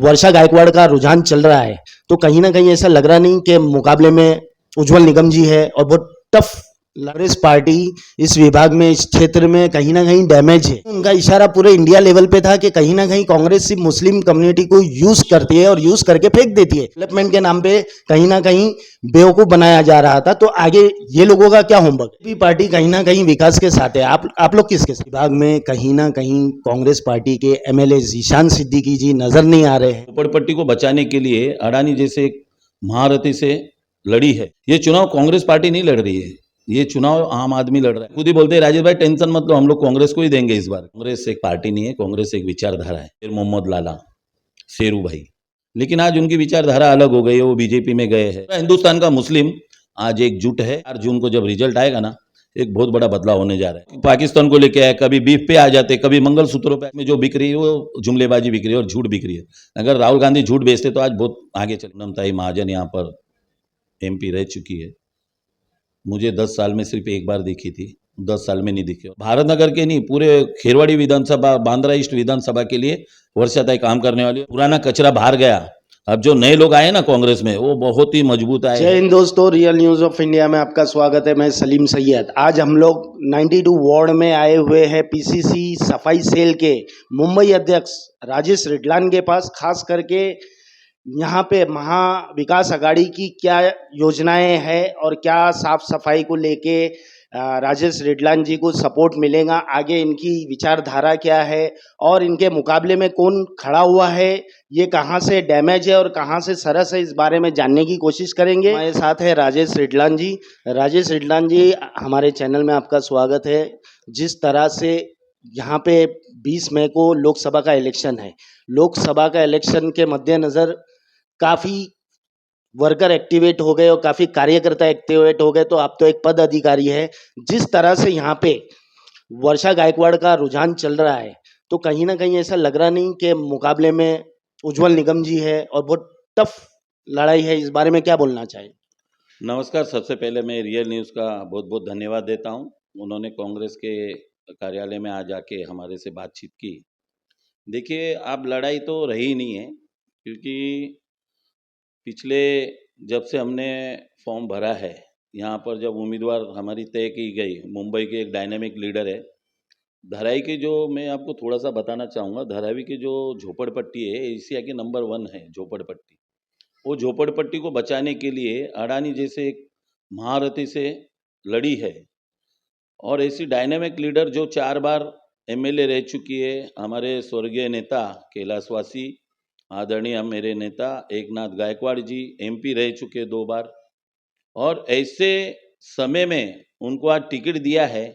वर्षा गायकवाड़ का रुझान चल रहा है, तो कहीं ना कहीं ऐसा लग रहा नहीं कि मुकाबले में उज्जवल निगम जी है और बहुत टफ कांग्रेस पार्टी इस विभाग में, इस क्षेत्र में कहीं ना कहीं डैमेज है। उनका इशारा पूरे इंडिया लेवल पे था कि कहीं ना कहीं कांग्रेस सिर्फ मुस्लिम कम्युनिटी को यूज करती है और यूज करके फेंक देती है। डेवलपमेंट के नाम पे कहीं ना कहीं बेवकूफ बनाया जा रहा था। तो आगे ये लोगों का क्या होमवर्क? भी पार्टी कहीं ना कहीं विकास के साथ है। आप लोग किसके साथ? विभाग में कहीं ना कहीं कांग्रेस पार्टी के एमएलए ईशान सिद्दीकी जी नजर नहीं आ रहे हैं। झोपड़पट्टी को बचाने के लिए अडानी जैसे एक महारथी से लड़ी है। ये चुनाव कांग्रेस पार्टी नहीं लड़ रही है, ये चुनाव आम आदमी लड़ रहा है। खुद ही बोलते हैं राजेश भाई टेंशन मत लो, हम लोग कांग्रेस को ही देंगे इस बार। कांग्रेस एक पार्टी नहीं है, कांग्रेस एक विचारधारा है। फिर मोहम्मद लाला, शेरू भाई, लेकिन आज उनकी विचारधारा अलग हो गई है, वो बीजेपी में गए हैं। हिंदुस्तान का मुस्लिम आज एकजुट है। 4 जून को जब रिजल्ट आएगा ना, एक बहुत बड़ा बदलाव होने जा रहा है। पाकिस्तान को लेके आए, कभी बीफ पे आ जाते, कभी मंगलसूत्रों पे, में जो बिक रही है वो जुमलेबाजी बिक रही है और झूठ बिक रही है। अगर राहुल गांधी झूठ बेचते तो आज बहुत आगे चले। नमताई महाजन यहाँ पर एमपी रह चुकी है, मुझे 10 साल में सिर्फ एक बार दिखी थी, 10 साल में नहीं दिखी। भारत नगर के नहीं, पूरे खेरवाड़ी विधानसभा, बांद्रा ईस्ट विधानसभा के लिए वर्षाताई काम करने वाली। पुराना कचरा बाहर गया, अब जो नए लोग आए ना कांग्रेस में, वो बहुत ही मजबूत आए। जय हिंद दोस्तों, रियल न्यूज ऑफ इंडिया में आपका स्वागत है। मैं सलीम सैयद। आज हम लोग 92 वार्ड में आए हुए हैं पीसीसी सफाई सेल के मुंबई अध्यक्ष राजेश रिडलान के पास। खास करके यहाँ पे महा विकास अघाड़ी की क्या योजनाएं हैं और क्या साफ सफाई को लेके राजेश रिडलान जी को सपोर्ट मिलेगा, आगे इनकी विचारधारा क्या है और इनके मुकाबले में कौन खड़ा हुआ है, ये कहाँ से डैमेज है और कहाँ से सरस है, इस बारे में जानने की कोशिश करेंगे। हमारे साथ है राजेश रिडलान जी। राजेश रिडलान जी, हमारे चैनल में आपका स्वागत है। जिस तरह से यहाँ पे 20 मई को लोकसभा का इलेक्शन है, लोकसभा का इलेक्शन के मद्देनज़र काफ़ी वर्कर एक्टिवेट हो गए और काफ़ी कार्यकर्ता एक्टिवेट हो गए, तो आप तो एक पद अधिकारी है। जिस तरह से यहाँ पे वर्षा गायकवाड़ का रुझान चल रहा है, तो कहीं ना कहीं ऐसा लग रहा नहीं कि मुकाबले में उज्जवल निगम जी है और बहुत टफ लड़ाई है, इस बारे में क्या बोलना चाहिए? नमस्कार, सबसे पहले मैं रियल न्यूज़ का बहुत बहुत धन्यवाद देता हूँ। उन्होंने कांग्रेस के कार्यालय में आ जाके हमारे से बातचीत की। देखिए, अब लड़ाई तो रही नहीं है, क्योंकि पिछले जब से हमने फॉर्म भरा है, यहाँ पर जब उम्मीदवार हमारी तय की गई, मुंबई के एक डायनेमिक लीडर है धारावी की, जो मैं आपको थोड़ा सा बताना चाहूँगा। धारावी की जो झोपड़पट्टी है, एशिया की नंबर 1 है झोपड़पट्टी। वो झोपड़पट्टी को बचाने के लिए अडानी जैसे एक महारथी से लड़ी है, और ऐसी डायनेमिक लीडर जो 4 बार एमएलए रह चुकी है, हमारे स्वर्गीय नेता कैलाशवासी आदरणीय मेरे नेता एकनाथ गायकवाड़ जी एमपी रह चुके 2 बार, और ऐसे समय में उनको आज टिकट दिया है,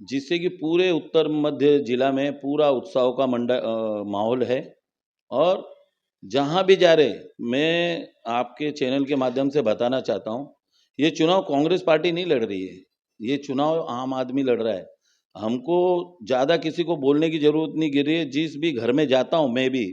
जिससे कि पूरे उत्तर मध्य जिला में पूरा उत्सव का माहौल है। और जहाँ भी जा रहे, मैं आपके चैनल के माध्यम से बताना चाहता हूँ, ये चुनाव कांग्रेस पार्टी नहीं लड़ रही है, ये चुनाव आम आदमी लड़ रहा है। हमको ज़्यादा किसी को बोलने की ज़रूरत नहीं गिर रही है। जिस भी घर में जाता हूँ मैं भी,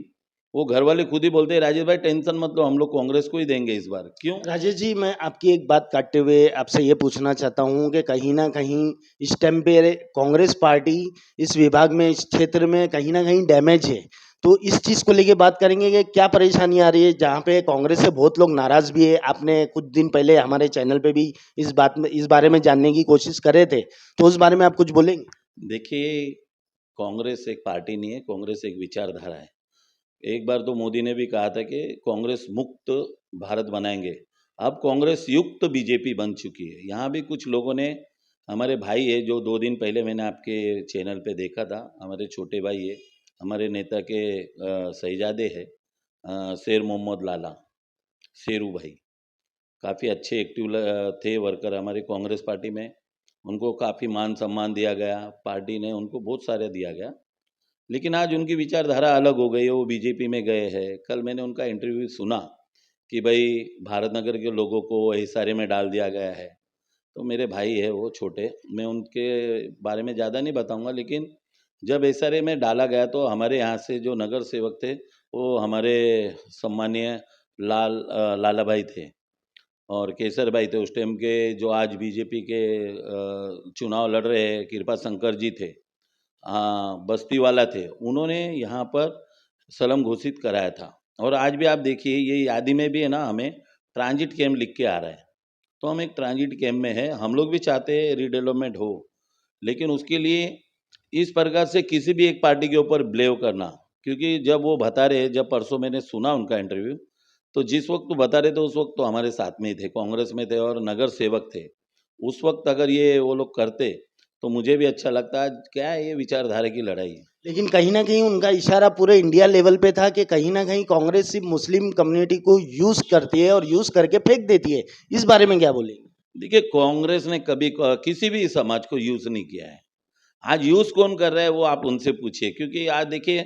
वो घर वाले खुद ही बोलते हैं राजेश भाई टेंशन मत लो, हम लोग कांग्रेस को ही देंगे इस बार। क्यों? राजेश जी, मैं आपकी एक बात काटते हुए आपसे ये पूछना चाहता हूँ कि कहीं ना कहीं इस टाइम पे कांग्रेस पार्टी इस विभाग में, इस क्षेत्र में कहीं ना कहीं डैमेज है। तो इस चीज़ को लेके बात करेंगे कि क्या परेशानी आ रही है, जहाँ पे कांग्रेस से बहुत लोग नाराज भी है। आपने कुछ दिन पहले हमारे चैनल पे भी इस बारे में जानने की कोशिश करे थे, तो उस बारे में आप कुछ बोलेंगे? देखिए, कांग्रेस एक पार्टी नहीं है, कांग्रेस एक विचारधारा है। एक बार तो मोदी ने भी कहा था कि कांग्रेस मुक्त भारत बनाएंगे। अब कांग्रेस युक्त बीजेपी बन चुकी है। यहाँ भी कुछ लोगों ने, हमारे भाई है जो 2 दिन पहले मैंने आपके चैनल पे देखा था, हमारे छोटे भाई है, हमारे नेता के शहजादे है, शेर मोहम्मद लाला, शेरू भाई, काफ़ी अच्छे एक्टिव थे वर्कर हमारी कांग्रेस पार्टी में। उनको काफ़ी मान सम्मान दिया गया, पार्टी ने उनको बहुत सारे दिया गया, लेकिन आज उनकी विचारधारा अलग हो गई है, वो बीजेपी में गए हैं। कल मैंने उनका इंटरव्यू सुना कि भाई भारत नगर के लोगों को एसआरए में डाल दिया गया है। तो मेरे भाई है वो छोटे, मैं उनके बारे में ज़्यादा नहीं बताऊंगा, लेकिन जब एसआरए में डाला गया तो हमारे यहाँ से जो नगर सेवक थे, वो हमारे सम्मानीय लाला भाई थे और केसर भाई थे। उस टाइम के जो आज बीजेपी के चुनाव लड़ रहे हैं, कृपा शंकर जी थे, हाँ बस्ती वाला थे, उन्होंने यहाँ पर सलम घोषित कराया था। और आज भी आप देखिए ये यादी में भी है ना, हमें ट्रांजिट कैम्प लिख के आ रहा है। तो हम एक ट्रांजिट कैम्प में है, हम लोग भी चाहते हैं रीडेवलपमेंट हो, लेकिन उसके लिए इस प्रकार से किसी भी एक पार्टी के ऊपर ब्लेम करना, क्योंकि जब वो बता रहे, जब परसों मैंने सुना उनका इंटरव्यू, तो जिस वक्त वो बता रहे थे उस वक्त तो हमारे साथ में ही थे, कांग्रेस में थे और नगर सेवक थे। उस वक्त अगर ये वो लोग करते तो मुझे भी अच्छा लगता। आज क्या है, ये विचारधारा की लड़ाई है। लेकिन कहीं ना कहीं उनका इशारा पूरे इंडिया लेवल पे था कि कहीं ना कहीं कांग्रेस सिर्फ मुस्लिम कम्युनिटी को यूज करती है और यूज करके फेंक देती है। इस बारे में क्या बोलेंगे? देखिए, कांग्रेस ने कभी किसी भी समाज को यूज नहीं किया है। आज यूज कौन कर रहा है वो आप उनसे पूछिए, क्योंकि आज देखिए,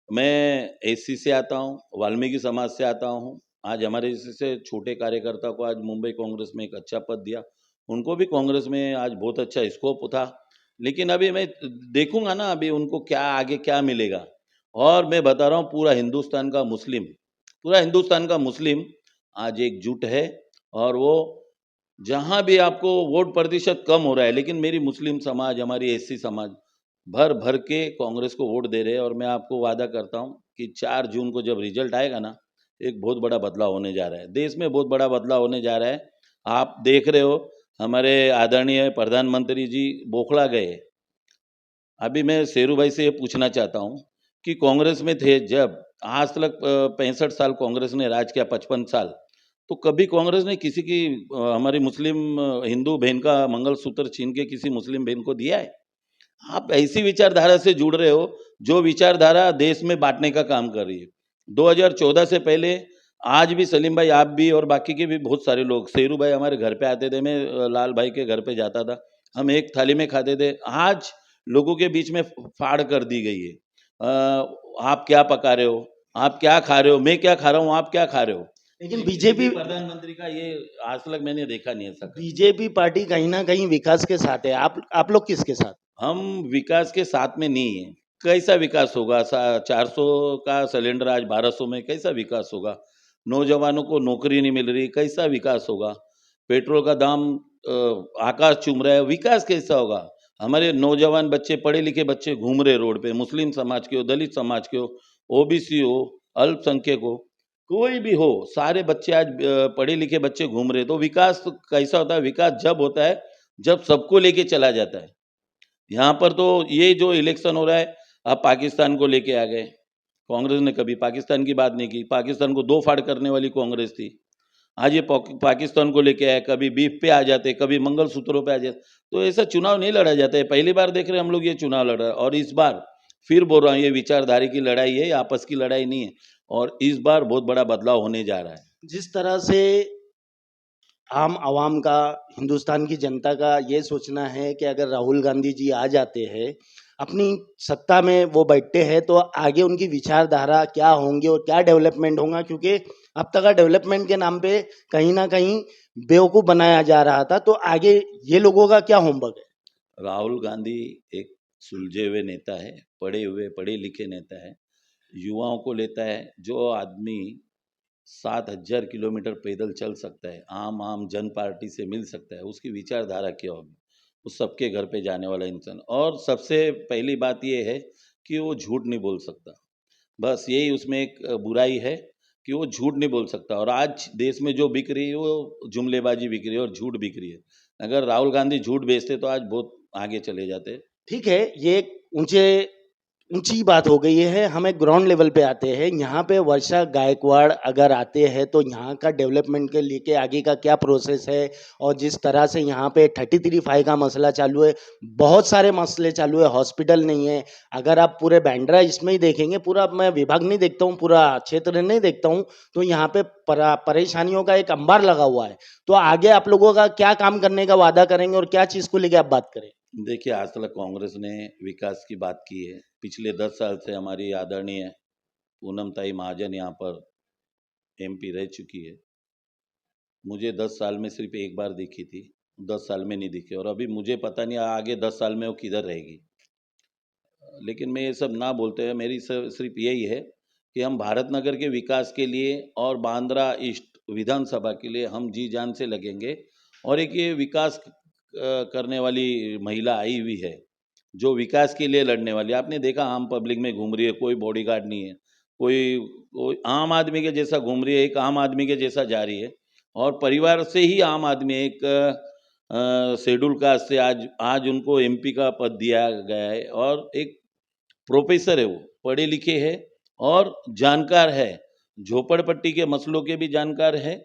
मैं एससी से आता हूँ, वाल्मीकि समाज से आता हूँ। आज हमारे जैसे छोटे कार्यकर्ता को आज मुंबई कांग्रेस में एक अच्छा पद दिया, उनको भी कांग्रेस में आज बहुत अच्छा स्कोप था। लेकिन अभी मैं देखूंगा ना, अभी उनको क्या आगे क्या मिलेगा। और मैं बता रहा हूँ, पूरा हिंदुस्तान का मुस्लिम आज एकजुट है। और वो जहाँ भी आपको वोट प्रतिशत कम हो रहा है, लेकिन मेरी मुस्लिम समाज, हमारी एससी समाज भर भर के कांग्रेस को वोट दे रहे हैं। और मैं आपको वादा करता हूँ कि 4 जून को जब रिजल्ट आएगा ना, एक बहुत बड़ा बदलाव होने जा रहा है, देश में बहुत बड़ा बदलाव होने जा रहा है। आप देख रहे हो, हमारे आदरणीय प्रधानमंत्री जी बोखला गए। अभी मैं शेरू भाई से ये पूछना चाहता हूँ कि कांग्रेस में थे जब, आज तक 65 साल कांग्रेस ने राज किया, 55 साल, तो कभी कांग्रेस ने किसी की हमारी मुस्लिम हिंदू बहन का मंगलसूत्र छीन के किसी मुस्लिम बहन को दिया है? आप ऐसी विचारधारा से जुड़ रहे हो जो विचारधारा देश में बांटने का काम कर रही है। 2014 से पहले आज भी सलीम भाई, आप भी और बाकी के भी बहुत सारे लोग, शेरू भाई हमारे घर पे आते थे, मैं लाल भाई के घर पे जाता था, हम एक थाली में खाते थे। आज लोगों के बीच में फाड़ कर दी गई है। आप क्या पका रहे हो, आप क्या खा रहे हो, मैं क्या खा रहा हूँ, आप क्या खा रहे हो। लेकिन ये किसी बीजेपी भी प्रधानमंत्री का ये आज तक मैंने देखा नहीं ऐसा। बीजेपी पार्टी कहीं ना कहीं विकास के साथ है। आप लोग किसके साथ? हम विकास के साथ में नहीं है। कैसा विकास होगा? 400 का सिलेंडर आज 1200 में, कैसा विकास होगा? नौजवानों को नौकरी नहीं मिल रही, कैसा विकास होगा? पेट्रोल का दाम आकाश चूम रहा है, विकास कैसा होगा? हमारे नौजवान बच्चे, पढ़े लिखे बच्चे घूम रहे रोड पे, मुस्लिम समाज के हो, दलित समाज के हो, ओबीसी हो, अल्पसंख्यक हो, कोई भी हो, सारे बच्चे आज पढ़े लिखे बच्चे घूम रहे। तो विकास तो कैसा होता है? विकास जब होता है जब सबको लेके चला जाता है। यहाँ पर तो ये जो इलेक्शन हो रहा है, आप पाकिस्तान को लेके आ गए। कांग्रेस ने कभी पाकिस्तान की बात नहीं की, पाकिस्तान को दो फाड़ करने वाली कांग्रेस थी। आज ये पाकिस्तान को लेके आए, कभी बीफ पे आ जाते, कभी मंगलसूत्रों पे आ जाते। तो ऐसा चुनाव नहीं लड़ा जाता है। पहली बार देख रहे हैं हम लोग ये चुनाव लड़ रहा है, और इस बार फिर बोल रहा हूँ, ये विचारधारा की लड़ाई है, ये आपस की लड़ाई नहीं है। और इस बार बहुत बड़ा बदलाव होने जा रहा है। जिस तरह से आम आवाम का, हिंदुस्तान की जनता का ये सोचना है कि अगर राहुल गांधी जी आ जाते हैं, अपनी सत्ता में वो बैठते हैं, तो आगे उनकी विचारधारा क्या होंगी और क्या डेवलपमेंट होगा, क्योंकि अब तक का डेवलपमेंट के नाम पे कहीं ना कहीं बेवकूफ़ बनाया जा रहा था। तो आगे ये लोगों का क्या होमवर्क है? राहुल गांधी एक सुलझे हुए नेता है, पढ़े लिखे नेता है, युवाओं को लेता है। जो आदमी 7,000 किलोमीटर पैदल चल सकता है, आम आम जन पार्टी से मिल सकता है, उसकी विचारधारा क्या होगी? वो सबके घर पे जाने वाला इंसान। और सबसे पहली बात ये है कि वो झूठ नहीं बोल सकता। बस यही उसमें एक बुराई है कि वो झूठ नहीं बोल सकता। और आज देश में जो बिक रही है वो जुमलेबाजी बिक रही है और झूठ बिक रही है। अगर राहुल गांधी झूठ बेचते तो आज बहुत आगे चले जाते। ठीक है, ये एक ऊंची बात हो गई है। हमें ग्राउंड लेवल पे आते हैं। यहाँ पे वर्षा गायकवाड़ अगर आते हैं तो यहाँ का डेवलपमेंट के लेके आगे का क्या प्रोसेस है? और जिस तरह से यहाँ पे 33(5) का मसला चालू है, बहुत सारे मसले चालू है, हॉस्पिटल नहीं है। अगर आप पूरे बांद्रा इसमें ही देखेंगे, पूरा मैं विभाग नहीं देखता हूँ, पूरा क्षेत्र नहीं देखता हूँ, तो यहाँ पे परेशानियों का एक अंबार लगा हुआ है। तो आगे आप लोगों का क्या काम करने का वादा करेंगे और क्या चीज़ को लेके आप बात करें? देखिए, आज तक कांग्रेस ने विकास की बात की है। पिछले 10 साल से हमारी आदरणीय पूनम ताई महाजन यहाँ पर एमपी रह चुकी है। मुझे 10 साल में सिर्फ एक बार दिखी थी, 10 साल में नहीं दिखी, और अभी मुझे पता नहीं आगे 10 साल में वो किधर रहेगी। लेकिन मैं ये सब ना बोलते हैं, मेरी सिर्फ यही है कि हम भारत नगर के विकास के लिए और बांद्रा ईस्ट विधानसभा के लिए हम जी जान से लगेंगे। और एक ये विकास करने वाली महिला आई हुई है जो विकास के लिए लड़ने वाली। आपने देखा आम पब्लिक में घूम रही है, कोई बॉडीगार्ड नहीं है, कोई आम आदमी के जैसा घूम रही है, एक आम आदमी के जैसा जा रही है, और परिवार से ही आम आदमी एक शेड्यूल कास्ट से आज आज उनको एमपी का पद दिया गया है, और एक प्रोफेसर है, वो पढ़े लिखे है और जानकार है, झोपड़पट्टी के मसलों के भी जानकार है।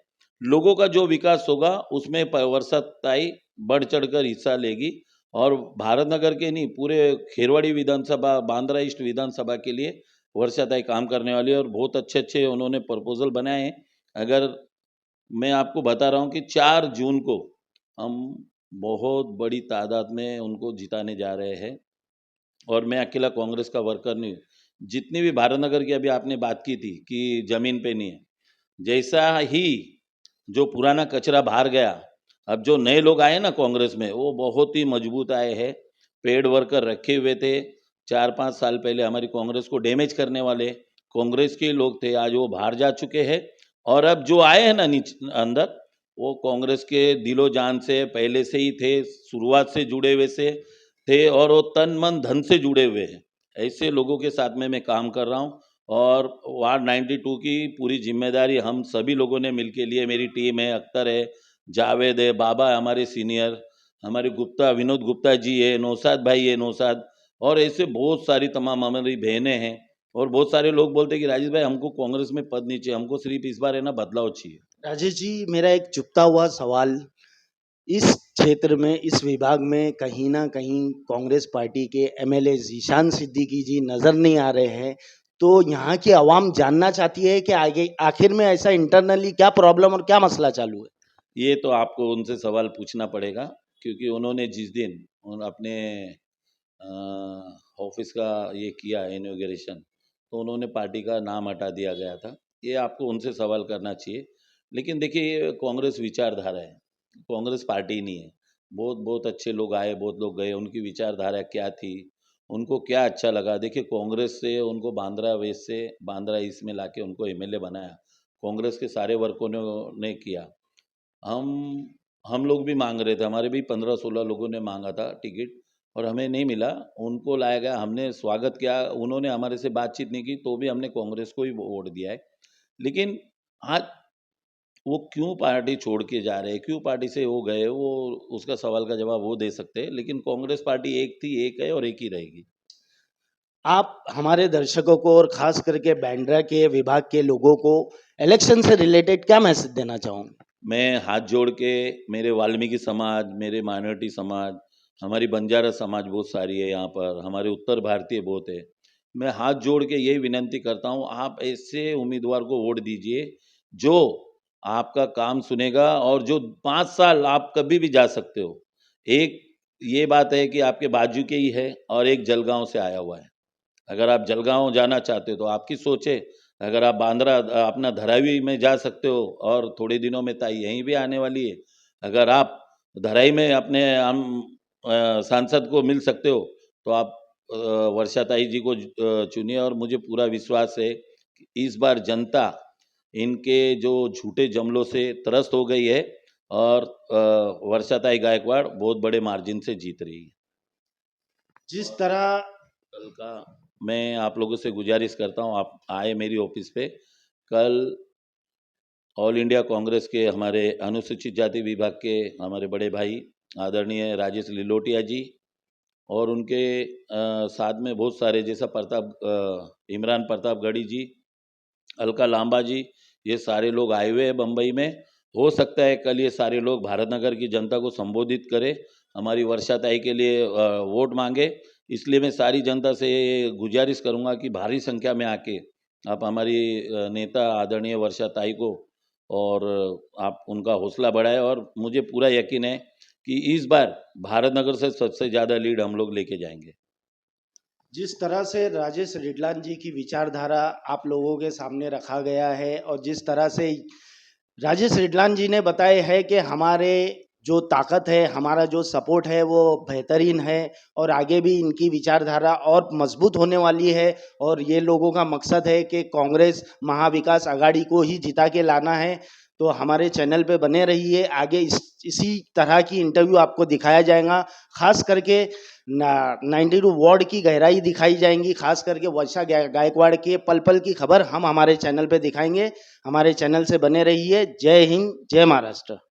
लोगों का जो विकास होगा उसमें वर्षाताई बढ़ चढ़कर हिस्सा लेगी, और भारत नगर के नहीं, पूरे खेरवाड़ी विधानसभा, बांद्रा ईस्ट विधानसभा के लिए वर्षाताई काम करने वाली है, और बहुत अच्छे अच्छे उन्होंने प्रपोजल बनाए हैं। अगर मैं आपको बता रहा हूँ कि 4 जून को हम बहुत बड़ी तादाद में उनको जिताने जा रहे हैं, और मैं अकेला कांग्रेस का वर्कर नहीं हूँ। जितनी भी भारत नगर की अभी आपने बात की थी कि जमीन पे नहीं है, जैसा ही जो पुराना कचरा बाहर गया, अब जो नए लोग आए ना कांग्रेस में, वो बहुत ही मजबूत आए हैं। पेड वर्कर रखे हुए थे 4-5 साल पहले, हमारी कांग्रेस को डैमेज करने वाले कांग्रेस के लोग थे, आज वो बाहर जा चुके हैं। और अब जो आए हैं ना नीचे अंदर, वो कांग्रेस के दिलो जान से पहले से ही थे, शुरुआत से जुड़े हुए से थे, और वो तन मन धन से जुड़े हुए हैं। ऐसे लोगों के साथ में मैं काम कर रहा हूँ, और वार्ड 92 की पूरी जिम्मेदारी हम सभी लोगों ने मिलके लिए। मेरी टीम है, अख्तर है, जावेद है, बाबा है हमारे सीनियर, हमारे गुप्ता, विनोद गुप्ता जी है, नौसाद भाई है, नौसाद, और ऐसे बहुत सारी तमाम हमारी बहनें हैं। और बहुत सारे लोग बोलते हैं कि राजेश भाई हमको कांग्रेस में पद नहीं चाहिए, हमको सिर्फ इस बार है ना बदलाव चाहिए। राजेश जी, मेरा एक चुभता हुआ सवाल, इस क्षेत्र में, इस विभाग में कहीं ना कहीं कांग्रेस पार्टी के एमएलए जीशान सिद्दीकी जी नजर नहीं आ रहे हैं, तो यहाँ की आवाम जानना चाहती है कि आगे आखिर में ऐसा इंटरनली क्या प्रॉब्लम और क्या मसला चालू है। ये तो आपको उनसे सवाल पूछना पड़ेगा, क्योंकि उन्होंने जिस दिन अपने ऑफिस का ये किया इनॉग्रेशन, तो उन्होंने पार्टी का नाम हटा दिया गया था। ये आपको उनसे सवाल करना चाहिए। लेकिन देखिए, ये कांग्रेस विचारधारा है, कांग्रेस पार्टी नहीं है। बहुत बहुत अच्छे लोग आए, बहुत लोग गए, उनकी विचारधारा क्या थी, उनको क्या अच्छा लगा। देखिए, कांग्रेस से उनको बांद्रा वेस्ट से बांद्रा ईस्ट में लाके उनको एमएलए बनाया, कांग्रेस के सारे वर्कों ने किया। हम हम लोग भी मांग रहे थे, हमारे भी 15-16 लोगों ने मांगा था टिकट, और हमें नहीं मिला, उनको लाया गया, हमने स्वागत किया। उन्होंने हमारे से बातचीत नहीं की, तो भी हमने कांग्रेस को ही वोट दिया है। लेकिन आज वो क्यों पार्टी छोड़ के जा रहे हैं, क्यों पार्टी से हो गए, वो उसका सवाल का जवाब वो दे सकते हैं। लेकिन कांग्रेस पार्टी एक थी, एक है, और एक ही रहेगी। आप हमारे दर्शकों को और खास करके बांद्रा के विभाग के लोगों को इलेक्शन से रिलेटेड क्या मैसेज देना चाहूँगा। मैं हाथ जोड़ के, मेरे वाल्मीकि समाज, मेरे माइनॉरिटी समाज, हमारी बंजारा समाज बहुत सारी है यहाँ पर, हमारे उत्तर भारतीय बहुत है, मैं हाथ जोड़ के यही विनंती करता हूँ, आप ऐसे उम्मीदवार को वोट दीजिए जो आपका काम सुनेगा, और जो 5 साल आप कभी भी जा सकते हो। एक ये बात है कि आपके बाजू के ही है, और एक जलगांव से आया हुआ है। अगर आप जलगांव जाना चाहते हो तो आपकी सोच है। अगर आप बांद्रा अपना धरावी में जा सकते हो, और थोड़े दिनों में ताई यहीं भी आने वाली है। अगर आप धराई में अपने हम सांसद को मिल सकते हो, तो आप वर्षा ताई जी को चुनिए, और मुझे पूरा विश्वास है कि इस बार जनता इनके जो झूठे जमलों से त्रस्त हो गई है, और वर्षा ताई गायकवाड़ बहुत बड़े मार्जिन से जीत रही है। जिस तरह कल का मैं आप लोगों से गुजारिश करता हूँ, आप आए मेरी ऑफिस पे कल। ऑल इंडिया कांग्रेस के हमारे अनुसूचित जाति विभाग के हमारे बड़े भाई आदरणीय राजेश लिलोटिया जी, और उनके साथ में बहुत सारे, जैसा इमरान प्रतापगढ़ी जी, अलका लांबा जी, ये सारे लोग आए हुए हैं बम्बई में। हो सकता है कल ये सारे लोग भारत नगर की जनता को संबोधित करें, हमारी वर्षा ताई के लिए वोट मांगे। इसलिए मैं सारी जनता से गुजारिश करूंगा कि भारी संख्या में आके आप हमारी नेता आदरणीय वर्षा ताई को, और आप उनका हौसला बढ़ाएं, और मुझे पूरा यकीन है कि इस बार भारत नगर से सबसे ज़्यादा लीड हम लोग लेके जाएंगे। जिस तरह से राजेश रिडलान जी की विचारधारा आप लोगों के सामने रखा गया है, और जिस तरह से राजेश रिडलान जी ने बताया है कि हमारे जो ताकत है, हमारा जो सपोर्ट है वो बेहतरीन है, और आगे भी इनकी विचारधारा और मजबूत होने वाली है, और ये लोगों का मकसद है कि कांग्रेस महाविकास आघाड़ी को ही जिता के लाना है। तो हमारे चैनल पे बने रहिए, आगे इसी तरह की इंटरव्यू आपको दिखाया जाएगा। खास करके 92 वार्ड की गहराई दिखाई जाएंगी, खास करके वर्षा गायकवाड़ के पल पल की खबर हम हमारे चैनल पे दिखाएंगे। हमारे चैनल से बने रहिए। जय हिंद, जय महाराष्ट्र।